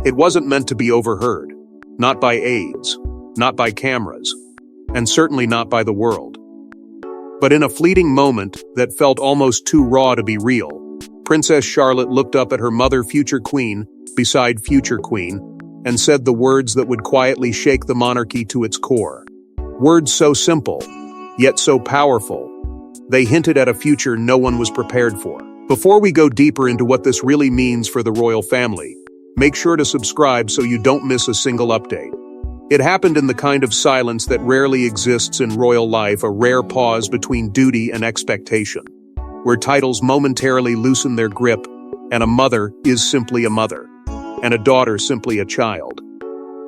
It wasn't meant to be overheard. Not by aides, not by cameras, and certainly not by the world. But in a fleeting moment that felt almost too raw to be real, Princess Charlotte looked up at her mother, future queen, beside future queen, and said the words that would quietly shake the monarchy to its core. Words so simple, yet so powerful. They hinted at a future no one was prepared for. Before we go deeper into what this really means for the royal family, make sure to subscribe so you don't miss a single update. It happened in the kind of silence that rarely exists in royal life, a rare pause between duty and expectation, where titles momentarily loosen their grip, and a mother is simply a mother, and a daughter simply a child.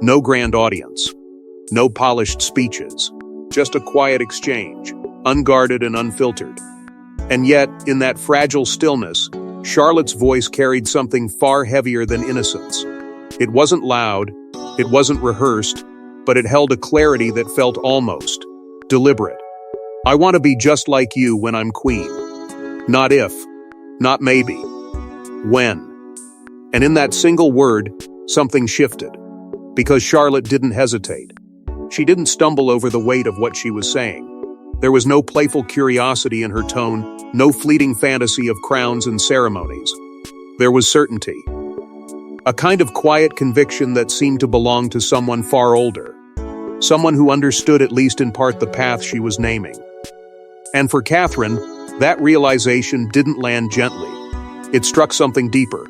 No grand audience, no polished speeches, just a quiet exchange, unguarded and unfiltered. And yet, in that fragile stillness, Charlotte's voice carried something far heavier than innocence. It wasn't loud, it wasn't rehearsed, but it held a clarity that felt almost deliberate. I want to be just like you when I'm queen. Not if, not maybe, when. And in that single word, something shifted. Because Charlotte didn't hesitate. She didn't stumble over the weight of what she was saying. There was no playful curiosity in her tone, no fleeting fantasy of crowns and ceremonies. There was certainty. A kind of quiet conviction that seemed to belong to someone far older. Someone who understood at least in part the path she was naming. And for Catherine, that realization didn't land gently. It struck something deeper.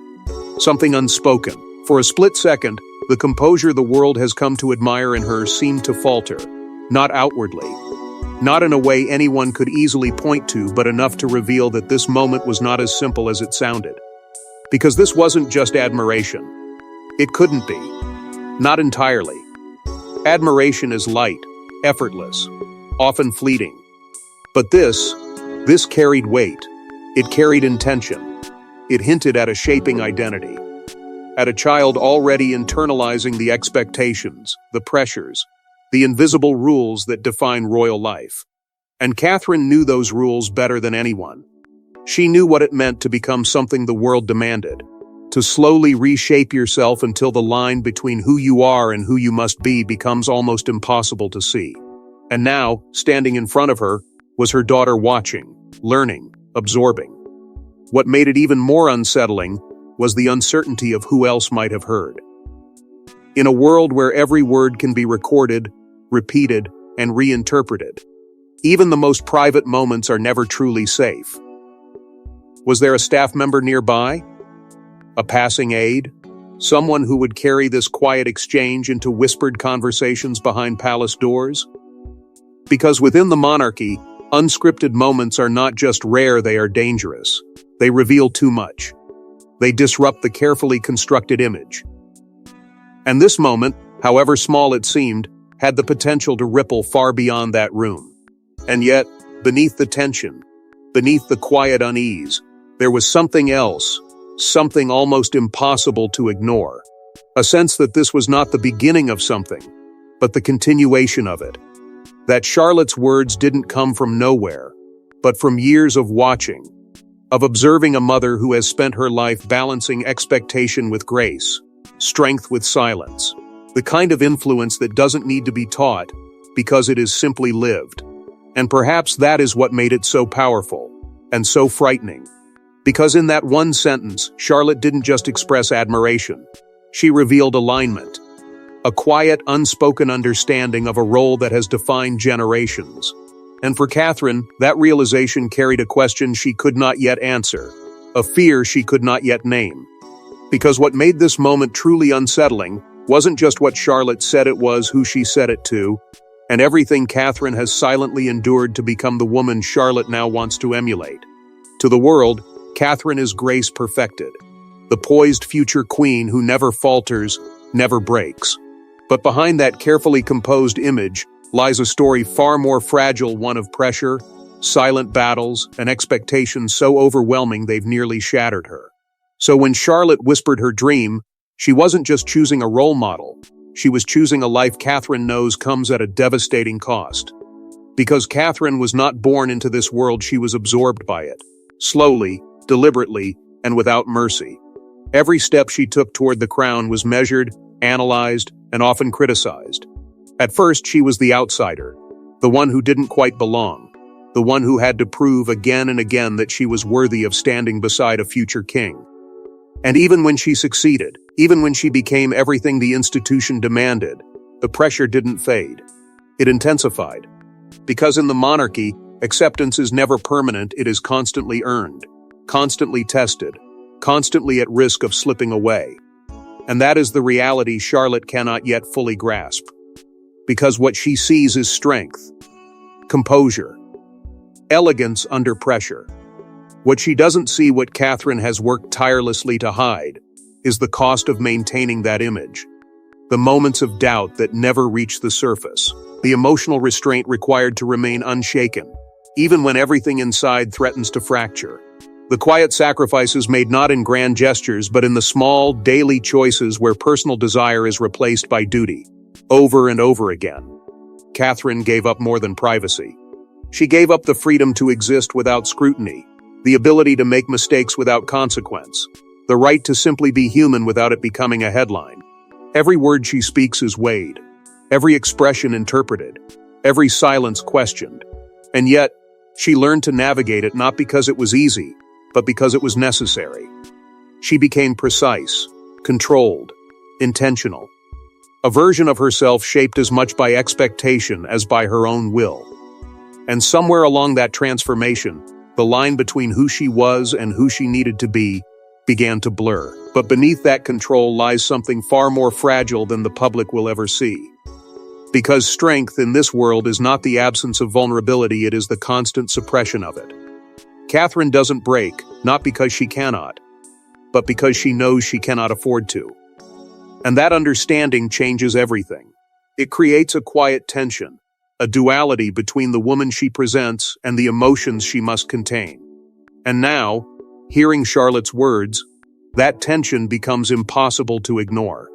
Something unspoken. For a split second, the composure the world has come to admire in her seemed to falter. Not outwardly. Not in a way anyone could easily point to, but enough to reveal that this moment was not as simple as it sounded. Because this wasn't just admiration. It couldn't be. Not entirely. Admiration is light, effortless, often fleeting. But this carried weight. It carried intention. It hinted at a shaping identity. At a child already internalizing the expectations, the pressures, the invisible rules that define royal life. And Catherine knew those rules better than anyone. She knew what it meant to become something the world demanded, to slowly reshape yourself until the line between who you are and who you must be becomes almost impossible to see. And now, standing in front of her, was her daughter watching, learning, absorbing. What made it even more unsettling was the uncertainty of who else might have heard. In a world where every word can be recorded, repeated, and reinterpreted, even the most private moments are never truly safe. Was there a staff member nearby? A passing aide? Someone who would carry this quiet exchange into whispered conversations behind palace doors? Because within the monarchy, unscripted moments are not just rare, they are dangerous. They reveal too much. They disrupt the carefully constructed image. And this moment, however small it seemed, had the potential to ripple far beyond that room. And yet, beneath the tension, beneath the quiet unease, there was something else, something almost impossible to ignore. A sense that this was not the beginning of something, but the continuation of it. That Charlotte's words didn't come from nowhere, but from years of watching, of observing a mother who has spent her life balancing expectation with grace, strength with silence, the kind of influence that doesn't need to be taught because it is simply lived. And perhaps that is what made it so powerful and so frightening. Because in that one sentence, Charlotte didn't just express admiration. She revealed alignment, a quiet, unspoken understanding of a role that has defined generations. And for Catherine, that realization carried a question she could not yet answer, a fear she could not yet name. Because what made this moment truly unsettling wasn't just what Charlotte said it was, who she said it to, and everything Catherine has silently endured to become the woman Charlotte now wants to emulate. To the world, Catherine is grace perfected, the poised future queen who never falters, never breaks. But behind that carefully composed image lies a story far more fragile, one of pressure, silent battles, and expectations so overwhelming they've nearly shattered her. So when Charlotte whispered her dream, she wasn't just choosing a role model, she was choosing a life Catherine knows comes at a devastating cost. Because Catherine was not born into this world, she was absorbed by it, slowly, deliberately, and without mercy. Every step she took toward the crown was measured, analyzed, and often criticized. At first, she was the outsider, the one who didn't quite belong, the one who had to prove again and again that she was worthy of standing beside a future king. And even when she succeeded, even when she became everything the institution demanded, the pressure didn't fade. It intensified. Because in the monarchy, acceptance is never permanent, it is constantly earned, constantly tested, constantly at risk of slipping away. And that is the reality Charlotte cannot yet fully grasp. Because what she sees is strength, composure, elegance under pressure. What she doesn't see, what Catherine has worked tirelessly to hide, is the cost of maintaining that image. The moments of doubt that never reach the surface, the emotional restraint required to remain unshaken, even when everything inside threatens to fracture. The quiet sacrifices made not in grand gestures but in the small, daily choices where personal desire is replaced by duty. Over and over again. Catherine gave up more than privacy. She gave up the freedom to exist without scrutiny, the ability to make mistakes without consequence, the right to simply be human without it becoming a headline. Every word she speaks is weighed, every expression interpreted, every silence questioned. And yet, she learned to navigate it not because it was easy, but because it was necessary. She became precise, controlled, intentional. A version of herself shaped as much by expectation as by her own will. And somewhere along that transformation, the line between who she was and who she needed to be began to blur. But beneath that control lies something far more fragile than the public will ever see. Because strength in this world is not the absence of vulnerability, it is the constant suppression of it. Catherine doesn't break, not because she cannot, but because she knows she cannot afford to. And that understanding changes everything. It creates a quiet tension, a duality between the woman she presents and the emotions she must contain. And now, hearing Charlotte's words, that tension becomes impossible to ignore.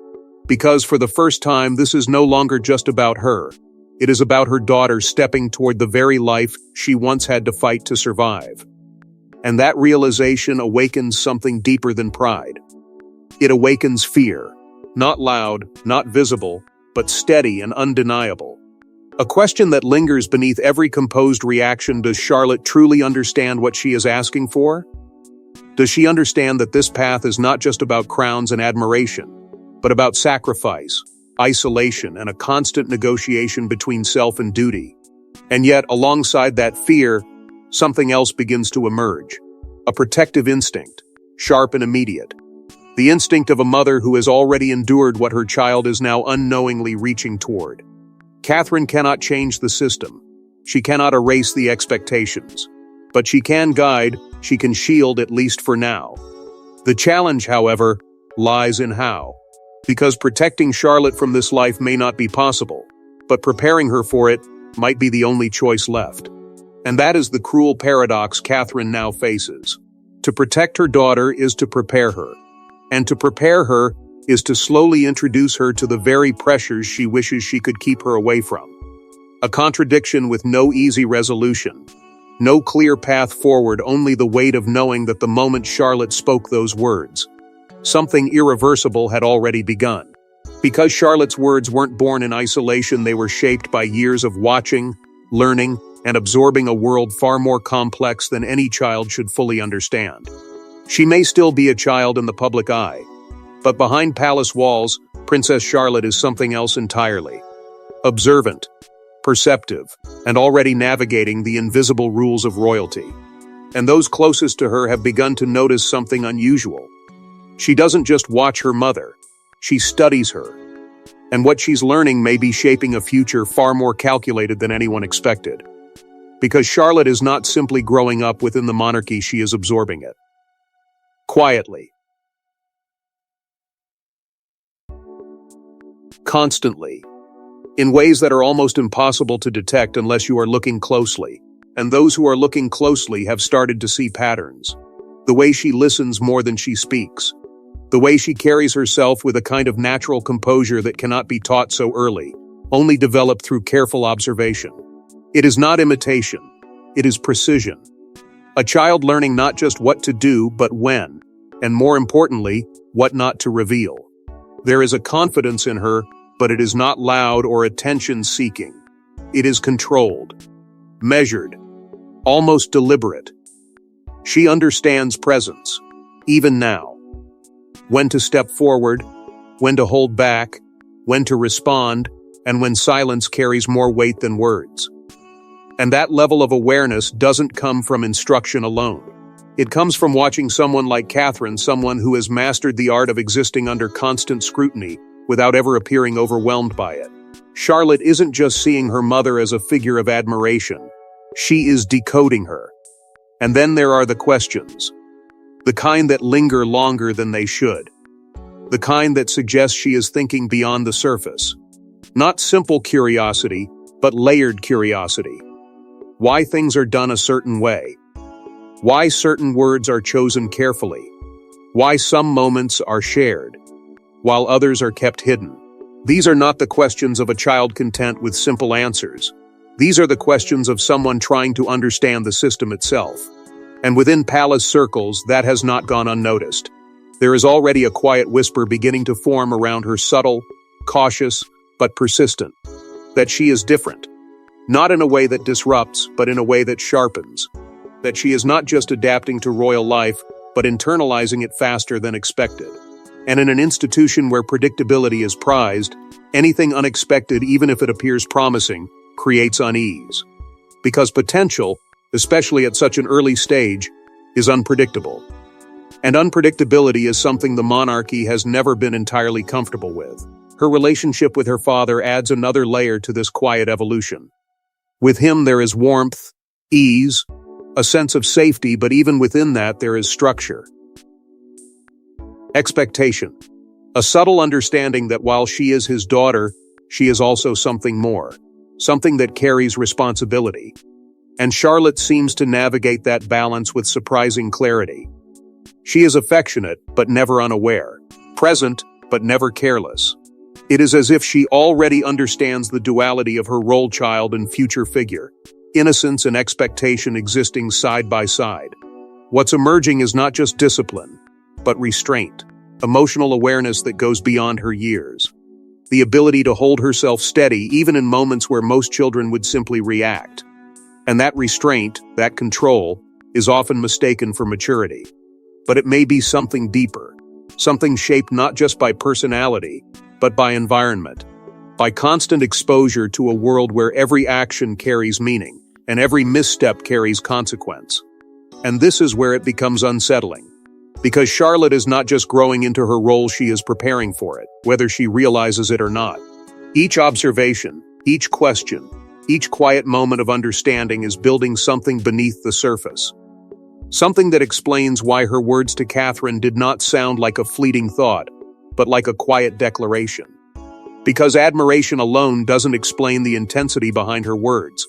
Because for the first time, this is no longer just about her. It is about her daughter stepping toward the very life she once had to fight to survive. And that realization awakens something deeper than pride. It awakens fear, not loud, not visible, but steady and undeniable. A question that lingers beneath every composed reaction: does Charlotte truly understand what she is asking for? Does she understand that this path is not just about crowns and admiration, but about sacrifice, isolation, and a constant negotiation between self and duty? And yet, alongside that fear, something else begins to emerge. A protective instinct, sharp and immediate. The instinct of a mother who has already endured what her child is now unknowingly reaching toward. Catherine cannot change the system. She cannot erase the expectations. But she can guide, she can shield, at least for now. The challenge, however, lies in how. Because protecting Charlotte from this life may not be possible, but preparing her for it might be the only choice left. And that is the cruel paradox Catherine now faces. To protect her daughter is to prepare her. And to prepare her is to slowly introduce her to the very pressures she wishes she could keep her away from. A contradiction with no easy resolution. No clear path forward, only the weight of knowing that the moment Charlotte spoke those words, something irreversible had already begun. Because Charlotte's words weren't born in isolation, they were shaped by years of watching, learning, and absorbing a world far more complex than any child should fully understand. She may still be a child in the public eye, but behind palace walls, Princess Charlotte is something else entirely. Observant, perceptive, and already navigating the invisible rules of royalty. And those closest to her have begun to notice something unusual. She doesn't just watch her mother, she studies her. And what she's learning may be shaping a future far more calculated than anyone expected. Because Charlotte is not simply growing up within the monarchy, she is absorbing it. Quietly. Constantly. In ways that are almost impossible to detect unless you are looking closely. And those who are looking closely have started to see patterns. The way she listens more than she speaks. The way she carries herself with a kind of natural composure that cannot be taught so early, only developed through careful observation. It is not imitation, it is precision. A child learning not just what to do, but when. and more importantly, what not to reveal. There is a confidence in her, but it is not loud or attention-seeking. It is controlled, measured, almost deliberate. She understands presence, even now. When to step forward, when to hold back, when to respond, and when silence carries more weight than words. And that level of awareness doesn't come from instruction alone. It comes from watching someone like Catherine, someone who has mastered the art of existing under constant scrutiny without ever appearing overwhelmed by it. Charlotte isn't just seeing her mother as a figure of admiration. She is decoding her. And then there are the questions. The kind that linger longer than they should. The kind that suggests she is thinking beyond the surface. Not simple curiosity, but layered curiosity. Why things are done a certain way. Why certain words are chosen carefully. Why some moments are shared, while others are kept hidden. These are not the questions of a child content with simple answers. These are the questions of someone trying to understand the system itself. And within palace circles, that has not gone unnoticed. There is already a quiet whisper beginning to form around her, subtle, cautious, but persistent. That she is different. Not in a way that disrupts, but in a way that sharpens. That she is not just adapting to royal life, but internalizing it faster than expected. And in an institution where predictability is prized, anything unexpected, even if it appears promising, creates unease. Because potential, especially at such an early stage, is unpredictable. And unpredictability is something the monarchy has never been entirely comfortable with. Her relationship with her father adds another layer to this quiet evolution. With him there is warmth, ease, a sense of safety, but even within that there is structure. Expectation. A subtle understanding that while she is his daughter, she is also something more. Something that carries responsibility. And Charlotte seems to navigate that balance with surprising clarity. She is affectionate, but never unaware. Present, but never careless. It is as if she already understands the duality of her role child and future figure. Innocence and expectation existing side by side. What's emerging is not just discipline, but restraint, emotional awareness that goes beyond her years. The ability to hold herself steady even in moments where most children would simply react. And that restraint, that control, is often mistaken for maturity. But it may be something deeper, something shaped not just by personality, but by environment, by constant exposure to a world where every action carries meaning, and every misstep carries consequence. And this is where it becomes unsettling. Because Charlotte is not just growing into her role, she is preparing for it, whether she realizes it or not. Each observation, each question, each quiet moment of understanding is building something beneath the surface. Something that explains why her words to Catherine did not sound like a fleeting thought, but like a quiet declaration. Because admiration alone doesn't explain the intensity behind her words.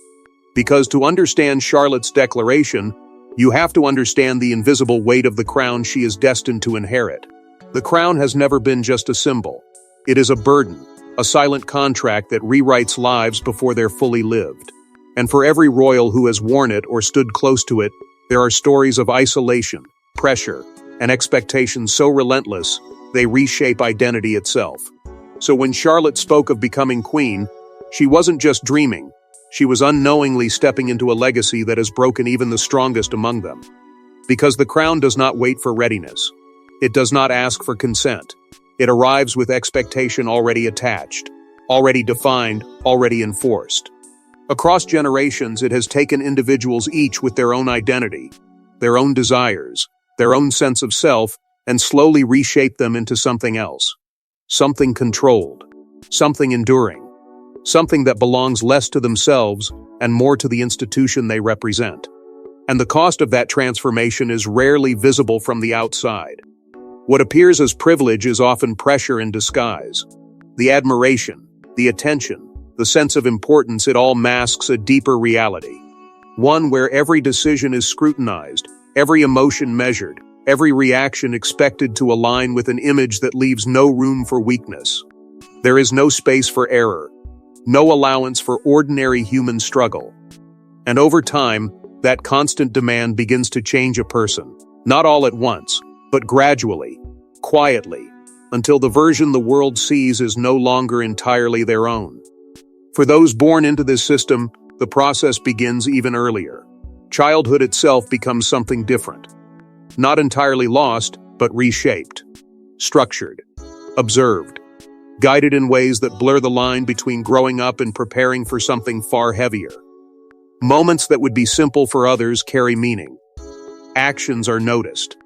Because to understand Charlotte's declaration, you have to understand the invisible weight of the crown she is destined to inherit. The crown has never been just a symbol. It is a burden, a silent contract that rewrites lives before they're fully lived. And for every royal who has worn it or stood close to it, there are stories of isolation, pressure, and expectations so relentless, they reshape identity itself. So when Charlotte spoke of becoming queen, she wasn't just dreaming. She was unknowingly stepping into a legacy that has broken even the strongest among them. Because the crown does not wait for readiness. It does not ask for consent. It arrives with expectation already attached, already defined, already enforced. Across generations, it has taken individuals each with their own identity, their own desires, their own sense of self, and slowly reshaped them into something else. Something controlled, something enduring, something that belongs less to themselves and more to the institution they represent. And the cost of that transformation is rarely visible from the outside. What appears as privilege is often pressure in disguise. The admiration, the attention, the sense of importance, it all masks a deeper reality. One where every decision is scrutinized, every emotion measured, every reaction expected to align with an image that leaves no room for weakness. There is no space for error, no allowance for ordinary human struggle. And over time, that constant demand begins to change a person, not all at once, but gradually, quietly, until the version the world sees is no longer entirely their own. For those born into this system, the process begins even earlier. Childhood itself becomes something different. Not entirely lost, but reshaped, structured, observed, guided in ways that blur the line between growing up and preparing for something far heavier. Moments that would be simple for others carry meaning. Actions are noticed.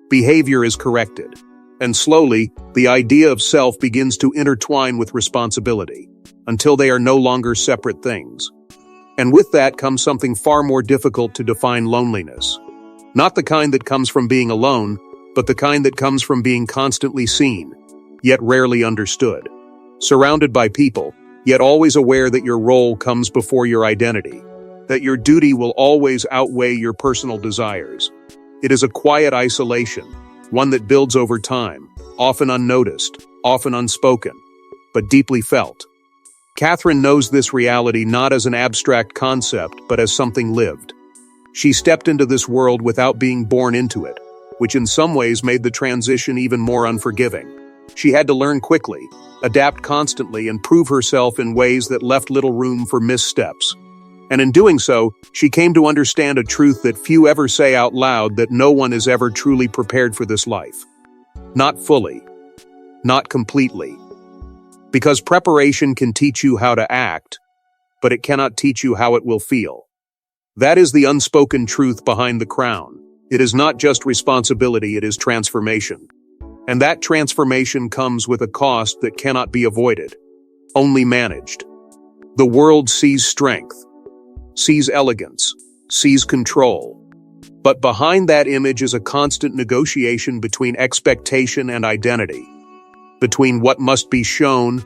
Behavior is corrected. And slowly, the idea of self begins to intertwine with responsibility, until they are no longer separate things. And with that comes something far more difficult to define: loneliness. Not the kind that comes from being alone, but the kind that comes from being constantly seen, yet rarely understood. Surrounded by people, yet always aware that your role comes before your identity, that your duty will always outweigh your personal desires. It is a quiet isolation, one that builds over time, often unnoticed, often unspoken, but deeply felt. Catherine knows this reality not as an abstract concept, but as something lived. She stepped into this world without being born into it, which in some ways made the transition even more unforgiving. She had to learn quickly, adapt constantly, and prove herself in ways that left little room for missteps. And in doing so, she came to understand a truth that few ever say out loud: that no one is ever truly prepared for this life. Not fully. Not completely. Because preparation can teach you how to act, but it cannot teach you how it will feel. That is the unspoken truth behind the crown. It is not just responsibility, it is transformation. And that transformation comes with a cost that cannot be avoided, only managed. The world sees strength, sees elegance, sees control. But behind that image is a constant negotiation between expectation and identity, between what must be shown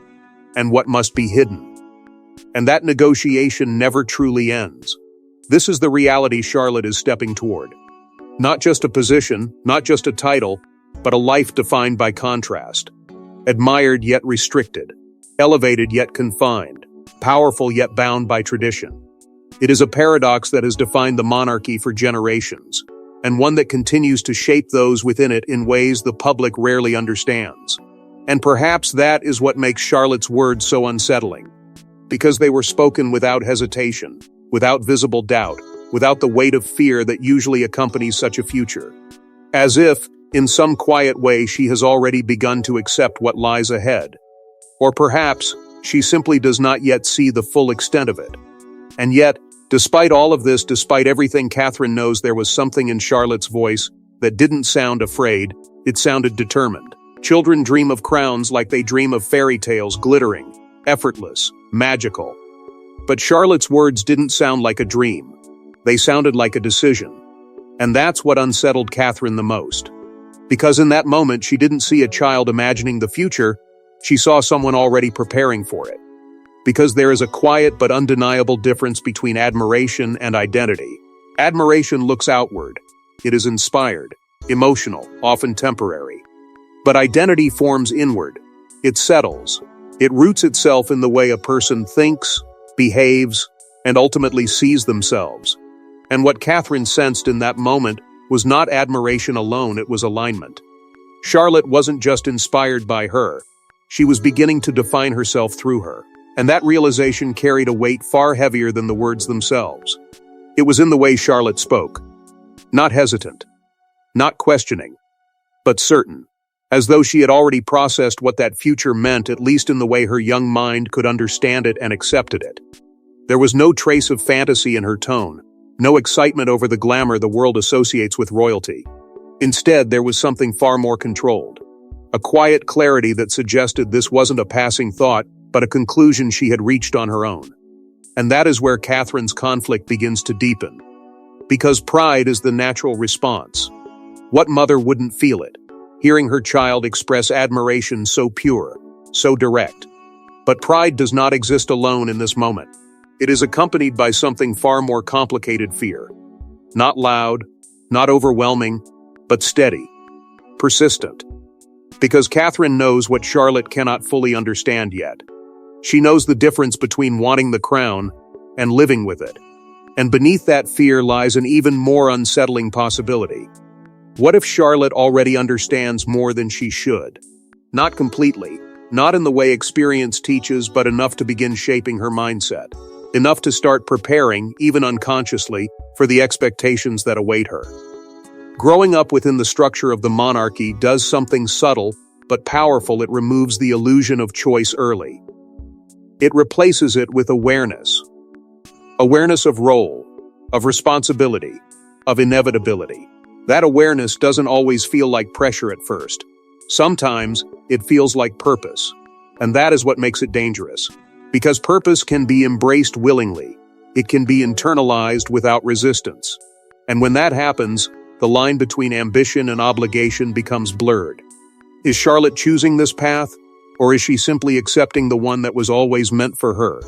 and what must be hidden. And that negotiation never truly ends. This is the reality Charlotte is stepping toward. Not just a position, not just a title, but a life defined by contrast. Admired yet restricted, elevated yet confined, powerful yet bound by tradition. It is a paradox that has defined the monarchy for generations, and one that continues to shape those within it in ways the public rarely understands. And perhaps that is what makes Charlotte's words so unsettling, because they were spoken without hesitation, without visible doubt, without the weight of fear that usually accompanies such a future. As if, in some quiet way, she has already begun to accept what lies ahead. Or perhaps, she simply does not yet see the full extent of it. And yet, despite all of this, despite everything, Catherine knows there was something in Charlotte's voice that didn't sound afraid, it sounded determined. Children dream of crowns like they dream of fairy tales, glittering, effortless, magical. But Charlotte's words didn't sound like a dream. They sounded like a decision. And that's what unsettled Catherine the most. Because in that moment, she didn't see a child imagining the future, she saw someone already preparing for it. Because there is a quiet but undeniable difference between admiration and identity. Admiration looks outward. It is inspired, emotional, often temporary. But identity forms inward. It settles. It roots itself in the way a person thinks, behaves, and ultimately sees themselves. And what Catherine sensed in that moment was not admiration alone, it was alignment. Charlotte wasn't just inspired by her. She was beginning to define herself through her. And that realization carried a weight far heavier than the words themselves. It was in the way Charlotte spoke. Not hesitant. Not questioning. But certain. As though she had already processed what that future meant, at least in the way her young mind could understand it and accepted it. There was no trace of fantasy in her tone. No excitement over the glamour the world associates with royalty. Instead, there was something far more controlled. A quiet clarity that suggested this wasn't a passing thought, but a conclusion she had reached on her own. And that is where Catherine's conflict begins to deepen. Because pride is the natural response. What mother wouldn't feel it, hearing her child express admiration so pure, so direct? But pride does not exist alone in this moment. It is accompanied by something far more complicated: fear. Not loud, not overwhelming, but steady, persistent. Because Catherine knows what Charlotte cannot fully understand yet. She knows the difference between wanting the crown and living with it. And beneath that fear lies an even more unsettling possibility. What if Charlotte already understands more than she should? Not completely, not in the way experience teaches, but enough to begin shaping her mindset. Enough to start preparing, even unconsciously, for the expectations that await her. Growing up within the structure of the monarchy does something subtle, but powerful. It removes the illusion of choice early. It replaces it with awareness. Awareness of role, of responsibility, of inevitability. That awareness doesn't always feel like pressure at first. Sometimes, it feels like purpose. And that is what makes it dangerous. Because purpose can be embraced willingly. It can be internalized without resistance. And when that happens, the line between ambition and obligation becomes blurred. Is Charlotte choosing this path, or is she simply accepting the one that was always meant for her?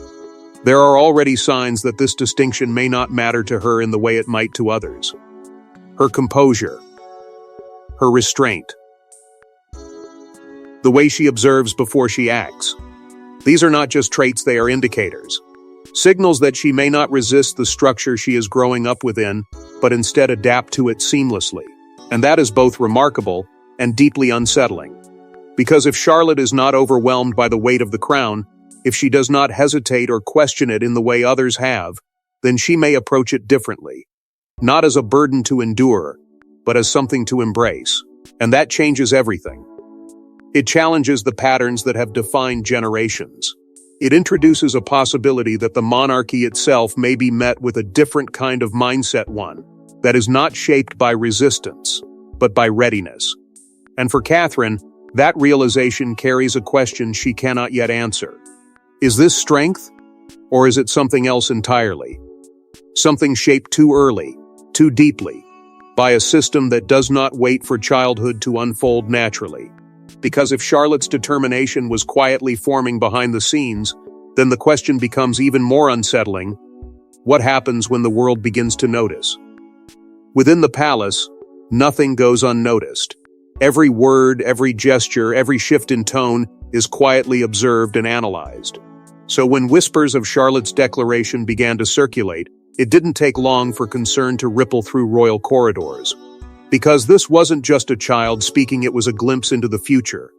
There are already signs that this distinction may not matter to her in the way it might to others. Her composure, her restraint, the way she observes before she acts. These are not just traits, they are indicators. Signals that she may not resist the structure she is growing up within, but instead adapt to it seamlessly. And that is both remarkable and deeply unsettling. Because if Charlotte is not overwhelmed by the weight of the crown, if she does not hesitate or question it in the way others have, then she may approach it differently. Not as a burden to endure, but as something to embrace. And that changes everything. It challenges the patterns that have defined generations. It introduces a possibility that the monarchy itself may be met with a different kind of mindset, one that is not shaped by resistance, but by readiness. And for Catherine, that realization carries a question she cannot yet answer. Is this strength, or is it something else entirely? Something shaped too early, too deeply, by a system that does not wait for childhood to unfold naturally. Because if Charlotte's determination was quietly forming behind the scenes, then the question becomes even more unsettling. What happens when the world begins to notice? Within the palace, nothing goes unnoticed. Every word, every gesture, every shift in tone is quietly observed and analyzed. So when whispers of Charlotte's declaration began to circulate, it didn't take long for concern to ripple through royal corridors. Because this wasn't just a child speaking, it was a glimpse into the future.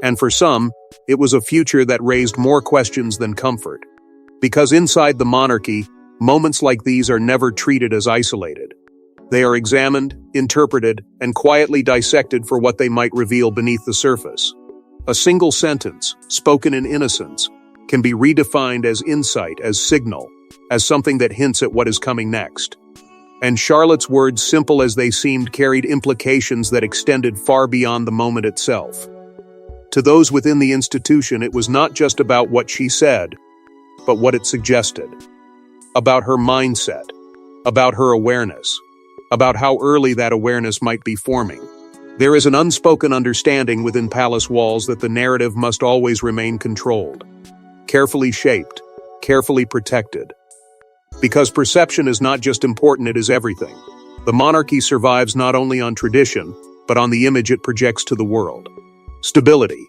And for some, it was a future that raised more questions than comfort. Because inside the monarchy, moments like these are never treated as isolated. They are examined, interpreted, and quietly dissected for what they might reveal beneath the surface. A single sentence, spoken in innocence, can be redefined as insight, as signal, as something that hints at what is coming next. And Charlotte's words, simple as they seemed, carried implications that extended far beyond the moment itself. To those within the institution, it was not just about what she said, but what it suggested. About her mindset, about her awareness, about how early that awareness might be forming. There is an unspoken understanding within palace walls that the narrative must always remain controlled, carefully shaped, carefully protected. Because perception is not just important, it is everything. The monarchy survives not only on tradition, but on the image it projects to the world. Stability,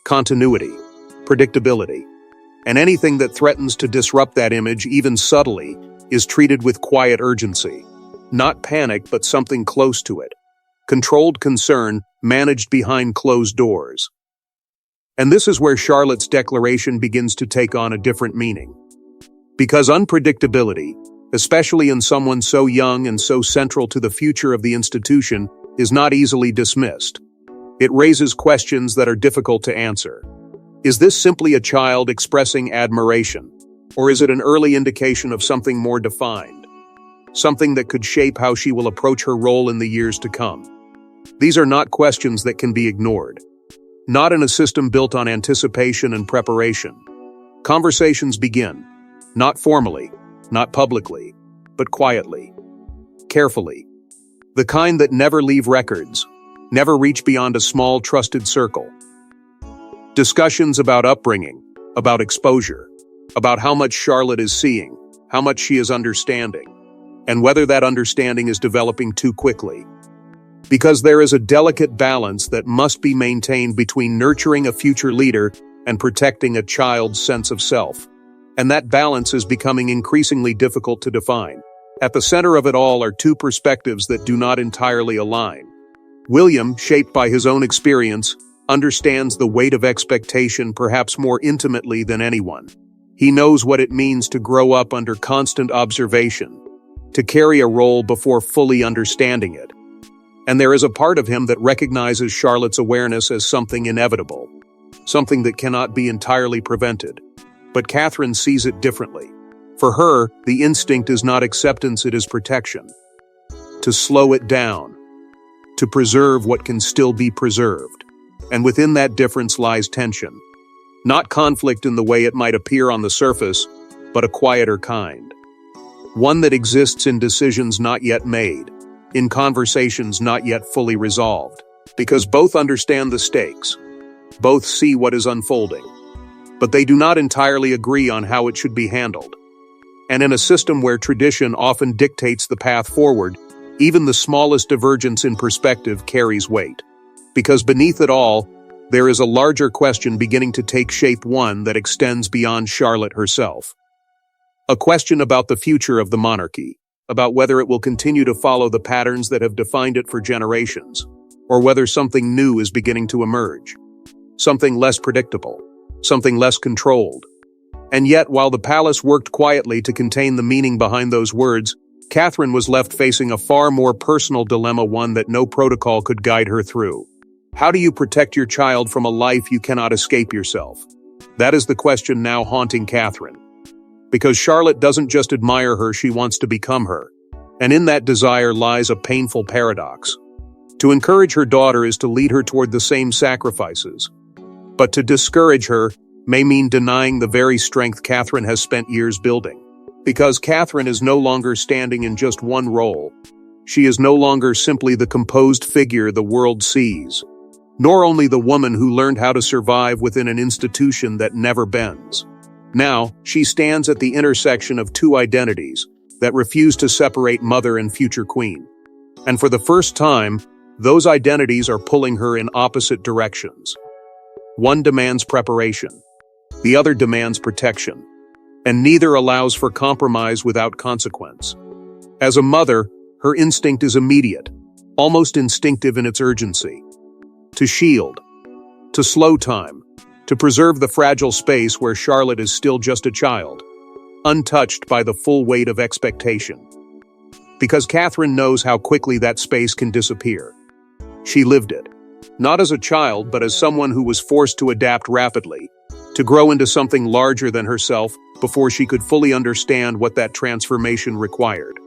continuity, predictability. And anything that threatens to disrupt that image, even subtly, is treated with quiet urgency. Not panic, but something close to it. Controlled concern, managed behind closed doors. And this is where Charlotte's declaration begins to take on a different meaning. Because unpredictability, especially in someone so young and so central to the future of the institution, is not easily dismissed. It raises questions that are difficult to answer. Is this simply a child expressing admiration? Or is it an early indication of something more defined? Something that could shape how she will approach her role in the years to come? These are not questions that can be ignored. Not in a system built on anticipation and preparation. Conversations begin. Not formally, not publicly, but quietly, carefully. The kind that never leave records, never reach beyond a small, trusted circle. Discussions about upbringing, about exposure, about how much Charlotte is seeing, how much she is understanding, and whether that understanding is developing too quickly. Because there is a delicate balance that must be maintained between nurturing a future leader and protecting a child's sense of self. And that balance is becoming increasingly difficult to define. At the center of it all are two perspectives that do not entirely align. William, shaped by his own experience, understands the weight of expectation perhaps more intimately than anyone. He knows what it means to grow up under constant observation, to carry a role before fully understanding it. And there is a part of him that recognizes Charlotte's awareness as something inevitable, something that cannot be entirely prevented. But Catherine sees it differently. For her, the instinct is not acceptance, it is protection. To slow it down, to preserve what can still be preserved. And within that difference lies tension. Not conflict in the way it might appear on the surface, but a quieter kind. One that exists in decisions not yet made, in conversations not yet fully resolved, because both understand the stakes, both see what is unfolding, but they do not entirely agree on how it should be handled. And in a system where tradition often dictates the path forward, even the smallest divergence in perspective carries weight. Because beneath it all, there is a larger question beginning to take shape, one that extends beyond Charlotte herself. A question about the future of the monarchy, about whether it will continue to follow the patterns that have defined it for generations, or whether something new is beginning to emerge. Something less predictable, something less controlled. And yet, while the palace worked quietly to contain the meaning behind those words, Catherine was left facing a far more personal dilemma, one that no protocol could guide her through. How do you protect your child from a life you cannot escape yourself? That is the question now haunting Catherine. Because Charlotte doesn't just admire her, she wants to become her. And in that desire lies a painful paradox. To encourage her daughter is to lead her toward the same sacrifices. But to discourage her may mean denying the very strength Catherine has spent years building. Because Catherine is no longer standing in just one role. She is no longer simply the composed figure the world sees, nor only the woman who learned how to survive within an institution that never bends. Now, she stands at the intersection of two identities that refuse to separate mother and future queen. And for the first time, those identities are pulling her in opposite directions. One demands preparation, the other demands protection, and neither allows for compromise without consequence. As a mother, her instinct is immediate, almost instinctive in its urgency. To shield, to slow time, to preserve the fragile space where Charlotte is still just a child, untouched by the full weight of expectation. Because Catherine knows how quickly that space can disappear. She lived it, not as a child, but as someone who was forced to adapt rapidly, to grow into something larger than herself before she could fully understand what that transformation required.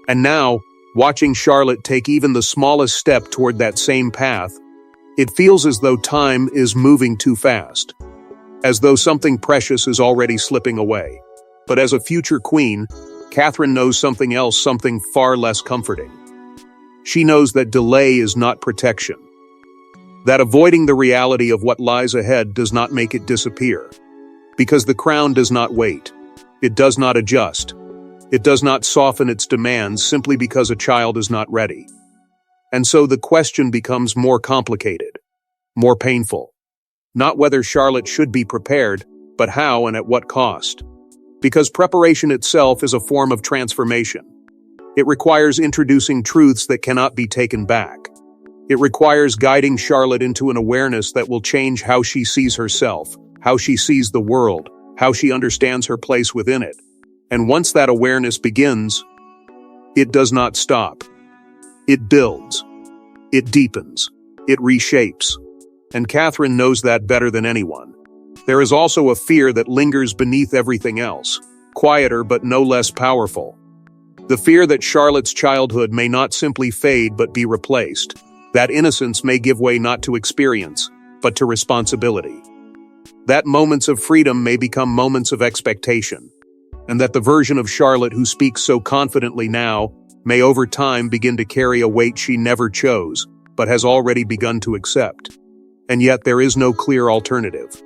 And now, watching Charlotte take even the smallest step toward that same path, it feels as though time is moving too fast, as though something precious is already slipping away. But as a future queen, Catherine knows something else, something far less comforting. She knows that delay is not protection, that avoiding the reality of what lies ahead does not make it disappear. Because the crown does not wait, it does not adjust, it does not soften its demands simply because a child is not ready. And so the question becomes more complicated, more painful. Not whether Charlotte should be prepared, but how and at what cost. Because preparation itself is a form of transformation. It requires introducing truths that cannot be taken back. It requires guiding Charlotte into an awareness that will change how she sees herself, how she sees the world, how she understands her place within it. And once that awareness begins, it does not stop. It builds, it deepens, it reshapes. And Catherine knows that better than anyone. There is also a fear that lingers beneath everything else, quieter but no less powerful. The fear that Charlotte's childhood may not simply fade but be replaced, that innocence may give way not to experience, but to responsibility. That moments of freedom may become moments of expectation, and that the version of Charlotte who speaks so confidently now may over time begin to carry a weight she never chose, but has already begun to accept. And yet there is no clear alternative.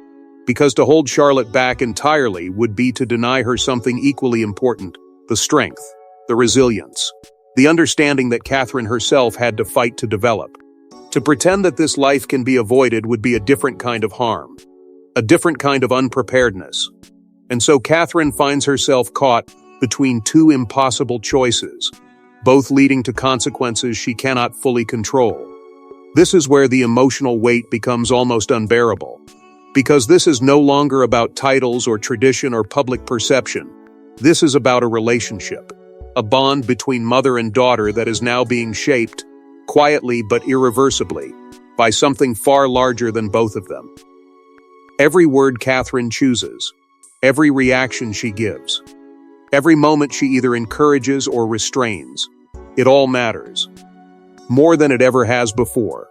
Because to hold Charlotte back entirely would be to deny her something equally important, the strength, the resilience, the understanding that Catherine herself had to fight to develop. To pretend that this life can be avoided would be a different kind of harm, a different kind of unpreparedness. And so Catherine finds herself caught between two impossible choices, both leading to consequences she cannot fully control. This is where the emotional weight becomes almost unbearable. Because this is no longer about titles or tradition or public perception. This is about a relationship, a bond between mother and daughter that is now being shaped, quietly but irreversibly, by something far larger than both of them. Every word Catherine chooses, every reaction she gives, every moment she either encourages or restrains, it all matters. More than it ever has before.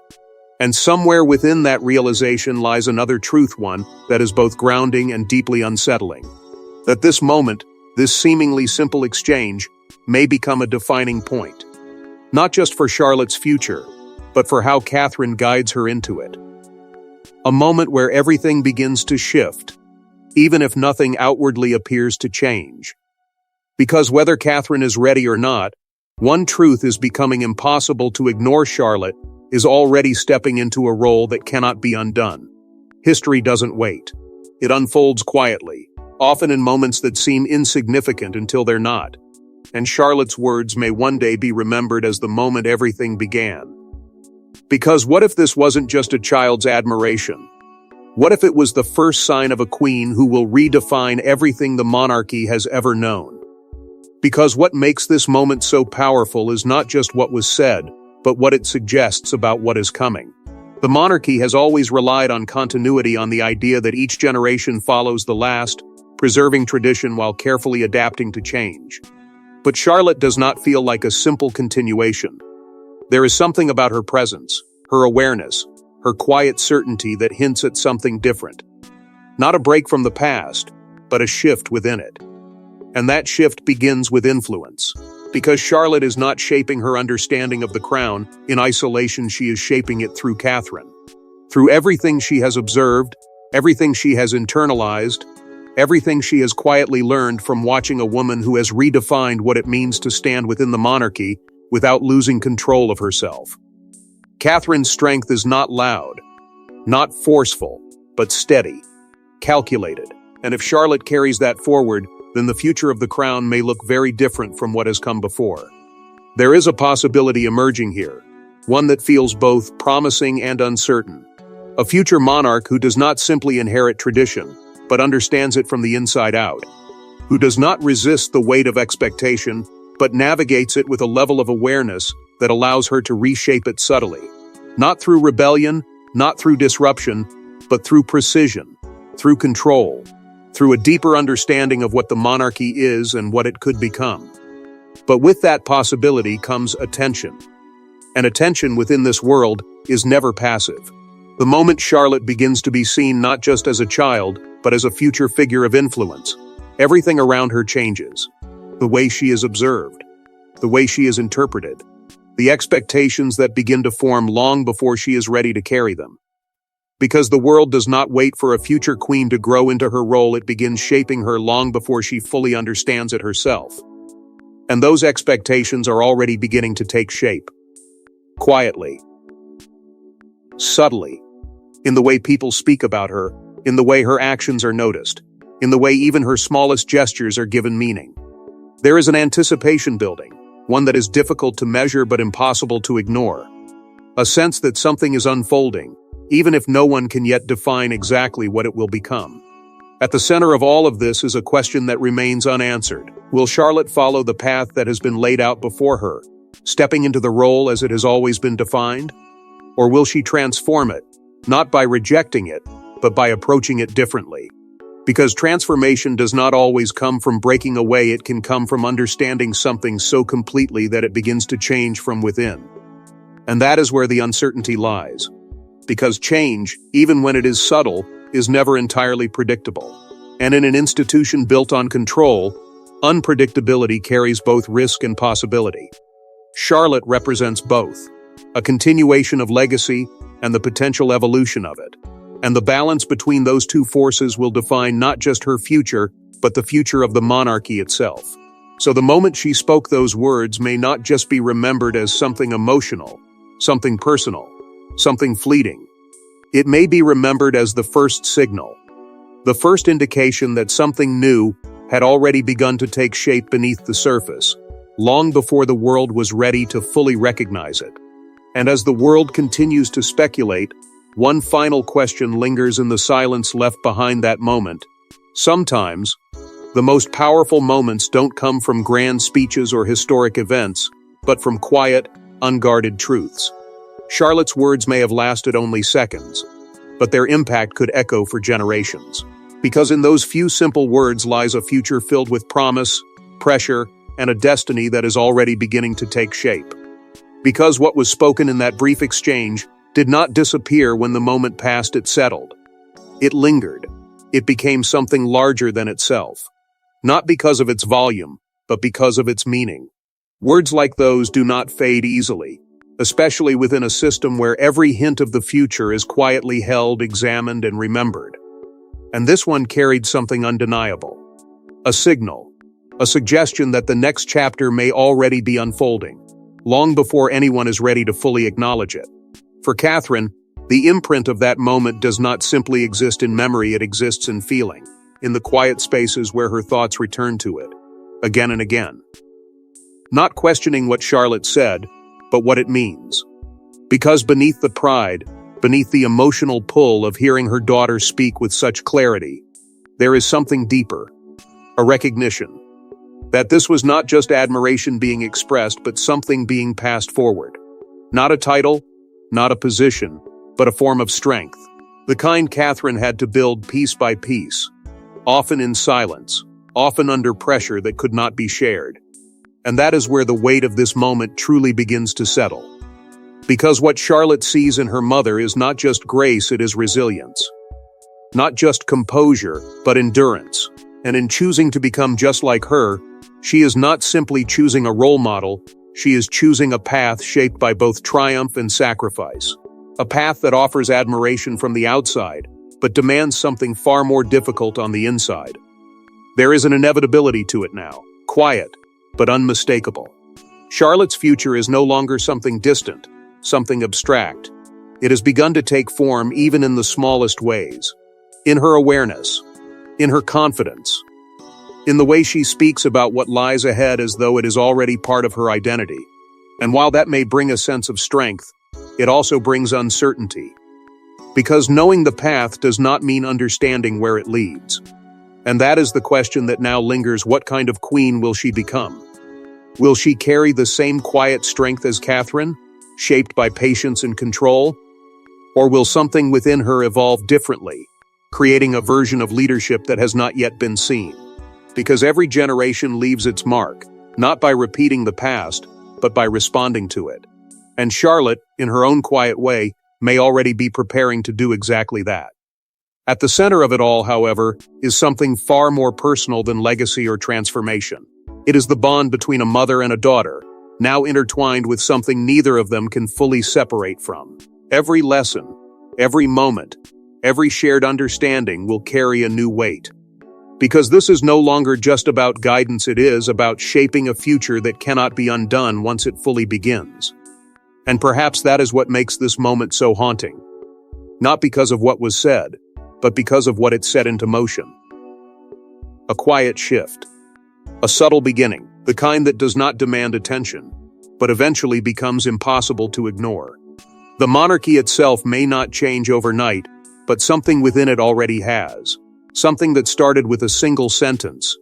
And somewhere within that realization lies another truth, one that is both grounding and deeply unsettling. That this moment, this seemingly simple exchange, may become a defining point. Not just for Charlotte's future, but for how Catherine guides her into it. A moment where everything begins to shift, even if nothing outwardly appears to change. Because whether Catherine is ready or not, one truth is becoming impossible to ignore. Charlotte is already stepping into a role that cannot be undone. History doesn't wait. It unfolds quietly, often in moments that seem insignificant until they're not. And Charlotte's words may one day be remembered as the moment everything began. Because what if this wasn't just a child's admiration? What if it was the first sign of a queen who will redefine everything the monarchy has ever known? Because what makes this moment so powerful is not just what was said, but what it suggests about what is coming. The monarchy has always relied on continuity, on the idea that each generation follows the last, preserving tradition while carefully adapting to change. But Charlotte does not feel like a simple continuation. There is something about her presence, her awareness, her quiet certainty that hints at something different. Not a break from the past, but a shift within it. And that shift begins with influence. Because Charlotte is not shaping her understanding of the crown in isolation, she is shaping it through Catherine. Through everything she has observed, everything she has internalized, everything she has quietly learned from watching a woman who has redefined what it means to stand within the monarchy without losing control of herself. Catherine's strength is not loud, not forceful, but steady, calculated. And if Charlotte carries that forward, then the future of the crown may look very different from what has come before. There is a possibility emerging here, one that feels both promising and uncertain. A future monarch who does not simply inherit tradition, but understands it from the inside out. Who does not resist the weight of expectation, but navigates it with a level of awareness that allows her to reshape it subtly. Not through rebellion, not through disruption, but through precision, through control, through a deeper understanding of what the monarchy is and what it could become. But with that possibility comes attention. And attention within this world is never passive. The moment Charlotte begins to be seen not just as a child, but as a future figure of influence, everything around her changes. The way she is observed, the way she is interpreted, the expectations that begin to form long before she is ready to carry them. Because the world does not wait for a future queen to grow into her role, it begins shaping her long before she fully understands it herself. And those expectations are already beginning to take shape. Quietly. Subtly. In the way people speak about her, in the way her actions are noticed, in the way even her smallest gestures are given meaning. There is an anticipation building, one that is difficult to measure but impossible to ignore. A sense that something is unfolding, even if no one can yet define exactly what it will become. At the center of all of this is a question that remains unanswered. Will Charlotte follow the path that has been laid out before her, stepping into the role as it has always been defined? Or will she transform it, not by rejecting it, but by approaching it differently? Because transformation does not always come from breaking away, it can come from understanding something so completely that it begins to change from within. And that is where the uncertainty lies. Because change, even when it is subtle, is never entirely predictable. And in an institution built on control, unpredictability carries both risk and possibility. Charlotte represents both, a continuation of legacy and the potential evolution of it. And the balance between those two forces will define not just her future, but the future of the monarchy itself. So the moment she spoke those words may not just be remembered as something emotional, something personal, something fleeting. It may be remembered as the first signal, the first indication that something new had already begun to take shape beneath the surface, long before the world was ready to fully recognize it. And as the world continues to speculate, one final question lingers in the silence left behind that moment. Sometimes, the most powerful moments don't come from grand speeches or historic events, but from quiet, unguarded truths. Charlotte's words may have lasted only seconds, but their impact could echo for generations. Because in those few simple words lies a future filled with promise, pressure, and a destiny that is already beginning to take shape. Because what was spoken in that brief exchange did not disappear when the moment passed, it settled. It lingered. It became something larger than itself. Not because of its volume, but because of its meaning. Words like those do not fade easily, especially within a system where every hint of the future is quietly held, examined, and remembered. And this one carried something undeniable. A signal. A suggestion that the next chapter may already be unfolding, long before anyone is ready to fully acknowledge it. For Catherine, the imprint of that moment does not simply exist in memory, it exists in feeling, in the quiet spaces where her thoughts return to it, again and again. Not questioning what Charlotte said, but what it means. Because beneath the pride, beneath the emotional pull of hearing her daughter speak with such clarity, there is something deeper, a recognition that this was not just admiration being expressed, but something being passed forward. Not a title, not a position, but a form of strength, the kind Catherine had to build piece by piece, often in silence, often under pressure that could not be shared. And that is where the weight of this moment truly begins to settle. Because what Charlotte sees in her mother is not just grace, it is resilience. Not just composure, but endurance. And in choosing to become just like her, she is not simply choosing a role model, she is choosing a path shaped by both triumph and sacrifice. A path that offers admiration from the outside, but demands something far more difficult on the inside. There is an inevitability to it now, quiet, but unmistakable. Charlotte's future is no longer something distant, something abstract. It has begun to take form even in the smallest ways. In her awareness, in her confidence, in the way she speaks about what lies ahead as though it is already part of her identity. And while that may bring a sense of strength, it also brings uncertainty. Because knowing the path does not mean understanding where it leads. And that is the question that now lingers: what kind of queen will she become? Will she carry the same quiet strength as Catherine, shaped by patience and control? Or will something within her evolve differently, creating a version of leadership that has not yet been seen? Because every generation leaves its mark, not by repeating the past, but by responding to it. And Charlotte, in her own quiet way, may already be preparing to do exactly that. At the center of it all, however, is something far more personal than legacy or transformation. It is the bond between a mother and a daughter, now intertwined with something neither of them can fully separate from. Every lesson, every moment, every shared understanding will carry a new weight. Because this is no longer just about guidance, it is about shaping a future that cannot be undone once it fully begins. And perhaps that is what makes this moment so haunting. Not because of what was said, but because of what it set into motion. A quiet shift. A subtle beginning, the kind that does not demand attention, but eventually becomes impossible to ignore. The monarchy itself may not change overnight, but something within it already has. Something that started with a single sentence,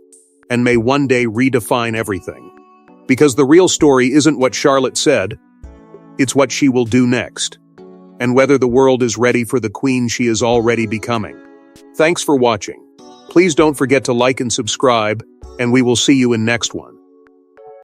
and may one day redefine everything. Because the real story isn't what Charlotte said, it's what she will do next, and whether the world is ready for the queen she is already becoming. Thanks for watching. Please don't forget to like and subscribe, and we will see you in next one.